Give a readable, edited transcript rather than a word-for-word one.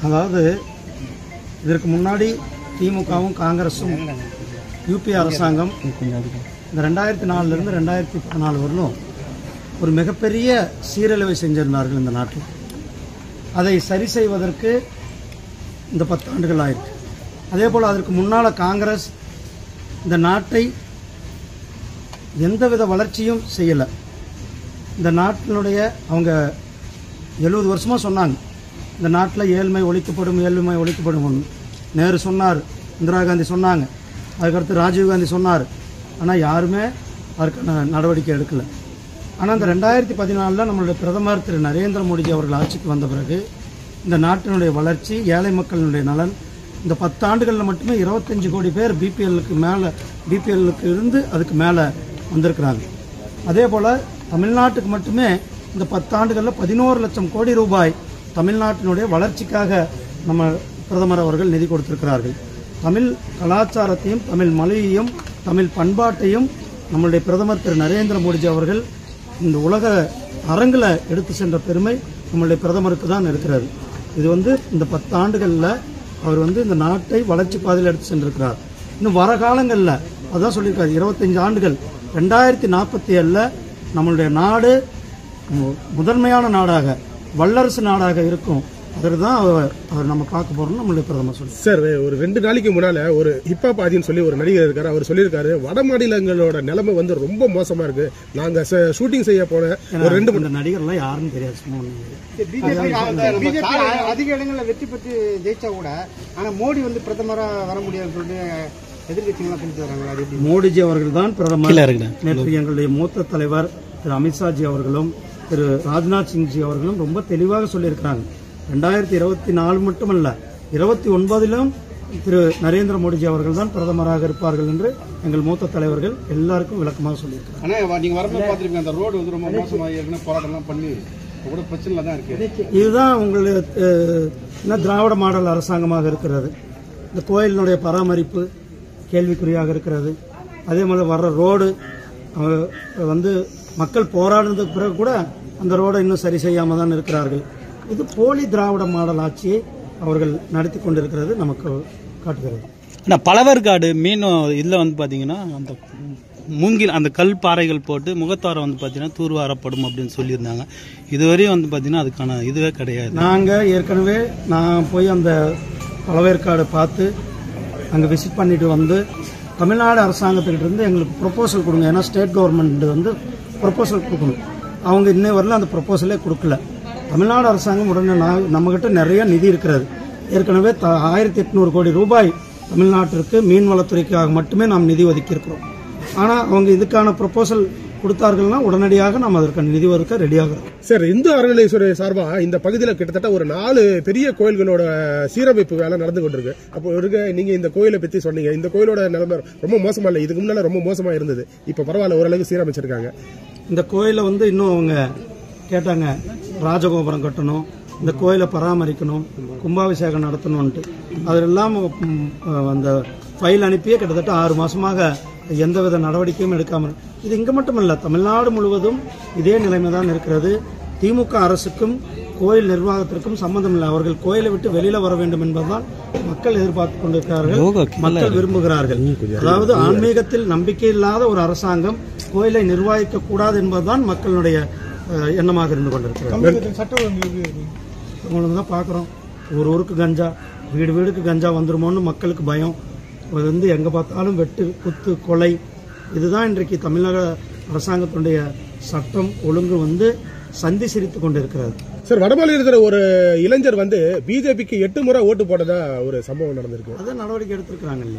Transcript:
அதாவது இதற்கு முன்னாடி திமுகவும் காங்கிரஸும் யூபி அரசாங்கம் இந்த 2004 2014 வரலும் ஒரு மிகப்பெரிய சீரழிவை செஞ்சிருந்தார்கள் இந்த நாட்டில். அதை சரி செய்வதற்கு இந்த 10 ஆண்டுகள் ஆயிருக்கு. அதே போல் அதற்கு முன்னால் காங்கிரஸ் இந்த நாட்டை எந்தவித வளர்ச்சியும் செய்யலை. இந்த நாட்டினுடைய அவங்க 70 வருஷமாக சொன்னாங்க இந்த நாட்டில் ஏழ்மை ஒழிக்கப்படும். நேரு சொன்னார், இந்திரா காந்தி சொன்னாங்க, அதுக்கடுத்து ராஜீவ்காந்தி சொன்னார். ஆனால் யாருமே அதற்கான நடவடிக்கை எடுக்கலை. ஆனால் இந்த 2014 நம்மளுடைய பிரதமர் திரு நரேந்திர மோடிஜி அவர்கள் ஆட்சிக்கு வந்த பிறகு இந்த நாட்டினுடைய வளர்ச்சி, ஏழை மக்களினுடைய நலன், இந்த 10 ஆண்டுகளில் மட்டுமே 25 கோடி பேர் பிபிஎல்லுக்கு இருந்து அதுக்கு மேலே வந்திருக்கிறாங்க. அதே போல் தமிழ்நாட்டுக்கு மட்டுமே இந்த 10 ஆண்டுகளில் 11 லட்சம் கோடி ரூபாய் தமிழ்நாட்டினுடைய வளர்ச்சிக்காக நம்ம பிரதமர் அவர்கள் நிதி கொடுத்திருக்கிறார்கள். தமிழ் கலாச்சாரத்தையும் தமிழ் மொழியையும் தமிழ் பண்பாட்டையும் நம்மளுடைய பிரதமர் திரு நரேந்திர மோடிஜி அவர்கள் இந்த உலக அரங்கில் எடுத்து சென்ற பெருமை நம்மளுடைய பிரதமருக்கு தான் இருக்கிறது. இது இந்த 10 ஆண்டுகளில் அவர் இந்த நாட்டை வளர்ச்சி பாதையில் எடுத்து சென்றிருக்கிறார். இன்னும் வர காலங்களில் அதுதான் சொல்லியிருக்காரு, 25 ஆண்டுகள் 2047 நம்மளுடைய நாடு முதன்மையான நாடாக, வல்லரசு நாடாக இருக்கும். அதற்கு தான் அவர் நம்ம பார்க்க போறோம் நம்மளுடைய பிரதமர் சொல்லி. சார், ஒரு 2 நாளைக்கு முன்னால ஒரு ஹிப்ஹாப் ஆதின்னு சொல்லி ஒரு நடிகர் இருக்காரு. அவர் சொல்லியிருக்காரு, வட மாநிலங்களோட நிலைமை ரொம்ப மோசமா இருக்கு. நாங்க ஷூட்டிங் செய்ய போன ஒரு 2 நடிகர்லாம் யாருன்னு தெரியாது. அதிக இடங்களில் வெற்றி பெற்று ஜெயிச்சா கூட ஆனா மோடி பிரதமரா வர முடியாதுன்னு சொல்லிட்டு எதிர்கட்சிகள்லாம் செஞ்சு வராங்க. மோடிஜி அவர்கள் தான் பிரதமர். நேற்று எங்களுடைய மூத்த தலைவர் திரு அமித்ஷாஜி அவர்களும் திரு ராஜ்நாத் சிங்ஜி அவர்களும் ரொம்ப தெளிவாக சொல்லியிருக்கிறாங்க. 2024 மட்டுமல்ல 2029 திரு நரேந்திர மோடிஜி அவர்கள் தான் பிரதமராக இருப்பார்கள் என்று எங்கள் மூத்த தலைவர்கள் எல்லாருக்கும் விளக்கமாக சொல்லியிருக்காங்க. இதுதான் உங்களுடைய திராவிட மாடல் அரசாங்கமாக இருக்கிறது. இந்த கோயிலினுடைய பராமரிப்பு கேள்விக்குறியாக இருக்கிறது. அதே மாதிரி வர்ற ரோடு மக்கள் போராடுறதுக்கு பிறகு கூட அந்த ரோடை இன்னும் சரி செய்யாமல் தான் இருக்கிறார்கள். இது போலி திராவிட மாடல் ஆட்சியை அவர்கள் நடத்தி கொண்டிருக்கிறது நமக்கு காட்டுகிறது. ஆனால் பழவேற்காடு மீன் இதில் பார்த்தீங்கன்னா அந்த மூங்கில் அந்த கல் பாறைகள் போட்டு முகத்தாரம் பார்த்தீங்கன்னா தூர்வாரப்படும் அப்படின்னு சொல்லியிருந்தாங்க. இதுவரையும் பார்த்தீங்கன்னா அதுக்கான இதுவே கிடையாது. நாங்கள் ஏற்கனவே நான் போய் அந்த பழவேற்காடு பார்த்து அங்கே விசிட் பண்ணிட்டு தமிழ்நாடு அரசாங்கத்திட்ட இருந்து எங்களுக்கு ப்ரொபோசல் கொடுங்க. ஏன்னா ஸ்டேட் கவர்மெண்ட் ப்ரொபோசல் கொடுக்கணும். அவங்க இன்னே வரல அந்த ப்ரொபோசலே கொடுக்கல. தமிழ்நாடு அரசாங்கம் உடனே நம்மகிட்ட நிறைய நிதி இருக்கிறது. ஏற்கனவே 1800 கோடி ரூபாய் தமிழ்நாட்டிற்கு மீன்வளத்துறைக்காக மட்டுமே நாம் நிதி ஒதுக்கியிருக்கிறோம். ஆனால் அவங்க இதுக்கான ப்ரொபோசல் கொடுத்தார்கள்னா உடனடியாக நாம் அதற்கான நிதி ஒதுக்க ரெடியாகிறோம். சார், இந்து அறநிலையத்துறை சார்பா இந்த பகுதியில் கிட்டத்தட்ட ஒரு 4 பெரிய கோயில்களோட சீரமைப்பு வேலை நடந்து கொண்டிருக்கு. அப்போ நீங்க இந்த கோயிலை பத்தி சொன்னீங்க. இந்த கோயிலோட நிலைமை ரொம்ப மோசமா இல்லை, இதுக்கு முன்னால ரொம்ப மோசமா இருந்தது. இப்ப பரவாயில்ல, ஓரளவுக்கு சீரமைச்சிருக்காங்க. இந்த கோயிலை இன்னும் அவங்க கேட்டாங்க, ராஜகோபுரம் கட்டணும், இந்த கோயிலை பராமரிக்கணும், கும்பாபிஷேகம் நடத்தணும்ட்டு. அதெல்லாம் அந்த ஃபைல் அனுப்பியே கிட்டத்தட்ட 6 மாசமாக எந்தவித நடவடிக்கையும் எடுக்காமல். இது இங்கே மட்டும் இல்லை, தமிழ்நாடு முழுவதும் இதே நிலைமை தான் இருக்கிறது. திமுக அரசுக்கும் கோயில் நிர்வாகத்திற்கும் சம்பந்தம் இல்லை. அவர்கள் கோயிலை விட்டு வெளியில வர வேண்டும் என்பதுதான் மக்கள் எதிர்பார்த்து கொண்டிருக்கிறார்கள், மக்கள் விரும்புகிறார்கள். அதாவது ஆன்மீகத்தில் நம்பிக்கை இல்லாத ஒரு அரசாங்கம் கோயிலை நிர்வகிக்க கூடாது என்பதுதான் மக்களுடைய எண்ணமாக இருந்து கொண்டிருக்கிறது. உங்களுக்கு தான் பார்க்குறோம், ஊருக்கு கஞ்சா, வீடுக்கு கஞ்சா வந்துருமோன்னு மக்களுக்கு பயம். எங்கே பார்த்தாலும் வெட்டு, குத்து, கொலை. இதுதான் இன்றைக்கு தமிழக அரசாங்கத்தினுடைய சட்டம் ஒழுங்கு சந்தி சிரித்து கொண்டிருக்கிறது. சார், வடமாநிலத்தில் ஒரு இளைஞர் பிஜேபிக்கு 8 முறை ஓட்டு போட்டதா ஒரு சம்பவம் நடந்திருக்கு. அதான் நடவடிக்கை எடுத்திருக்கிறாங்க இல்லையா?